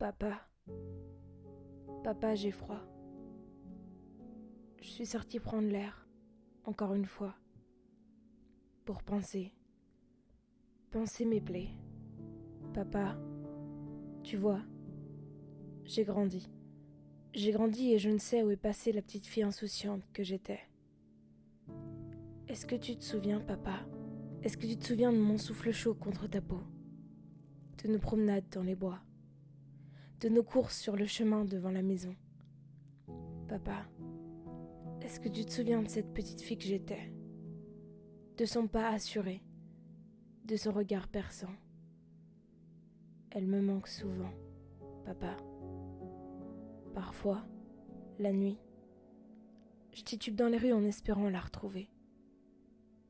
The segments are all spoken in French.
Papa, papa, j'ai froid. Je suis sortie prendre l'air, encore une fois, pour penser mes plaies. Papa, tu vois, j'ai grandi. J'ai grandi et je ne sais où est passée la petite fille insouciante que j'étais. Est-ce que tu te souviens, papa? Est-ce que tu te souviens de mon souffle chaud contre ta peau? De nos promenades dans les bois? De nos courses sur le chemin devant la maison? Papa, est-ce que tu te souviens de cette petite fille que j'étais? De son pas assuré, de son regard perçant? Elle me manque souvent, papa. Parfois, la nuit, je titube dans les rues en espérant la retrouver.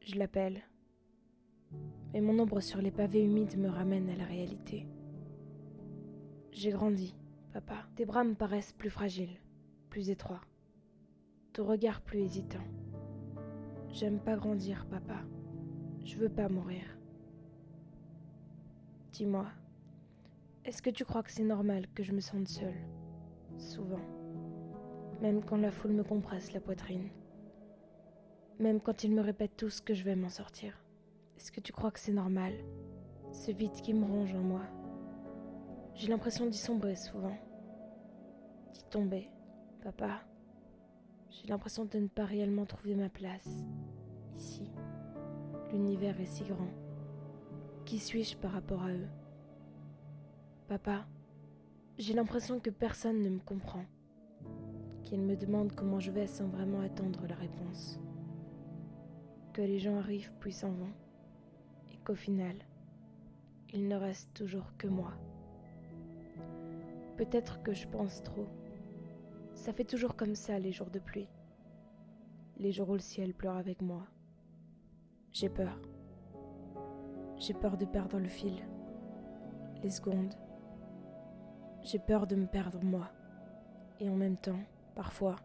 Je l'appelle, mais mon ombre sur les pavés humides me ramène à la réalité. J'ai grandi, papa. Tes bras me paraissent plus fragiles, plus étroits. Ton regard plus hésitant. J'aime pas grandir, papa. Je veux pas mourir. Dis-moi, est-ce que tu crois que c'est normal que je me sente seule? Souvent. Même quand la foule me compresse la poitrine. Même quand ils me répètent tous que je vais m'en sortir. Est-ce que tu crois que c'est normal? Ce vide qui me ronge en moi. J'ai l'impression d'y sombrer souvent. D'y tomber. Papa, j'ai l'impression de ne pas réellement trouver ma place. Ici, l'univers est si grand. Qui suis-je par rapport à eux? Papa, j'ai l'impression que personne ne me comprend. Qu'ils me demandent comment je vais sans vraiment attendre la réponse. Que les gens arrivent puis s'en vont. Et qu'au final, il ne reste toujours que moi. Peut-être que je pense trop. Ça fait toujours comme ça les jours de pluie. Les jours où le ciel pleure avec moi. J'ai peur. J'ai peur de perdre le fil. Les secondes. J'ai peur de me perdre moi. Et en même temps, parfois,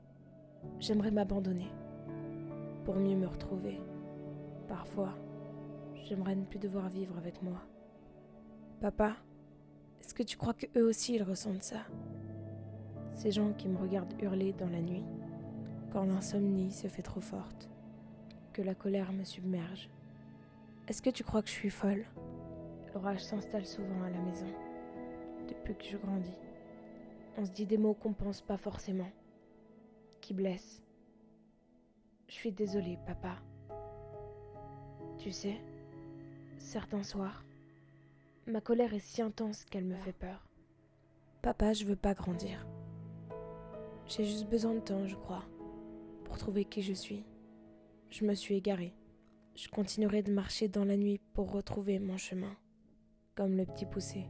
j'aimerais m'abandonner. Pour mieux me retrouver. Parfois, j'aimerais ne plus devoir vivre avec moi. Papa, est-ce que tu crois qu'eux aussi ils ressentent ça? Ces gens qui me regardent hurler dans la nuit, quand l'insomnie se fait trop forte, que la colère me submerge. Est-ce que tu crois que je suis folle? L'orage s'installe souvent à la maison, depuis que je grandis. On se dit des mots qu'on pense pas forcément, qui blessent. Je suis désolée, papa. Tu sais, certains soirs, ma colère est si intense qu'elle me fait peur. Papa, je veux pas grandir. J'ai juste besoin de temps, je crois, pour trouver qui je suis. Je me suis égarée. Je continuerai de marcher dans la nuit pour retrouver mon chemin, comme le petit poussé,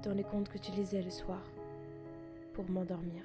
dans les contes que tu lisais le soir, pour m'endormir.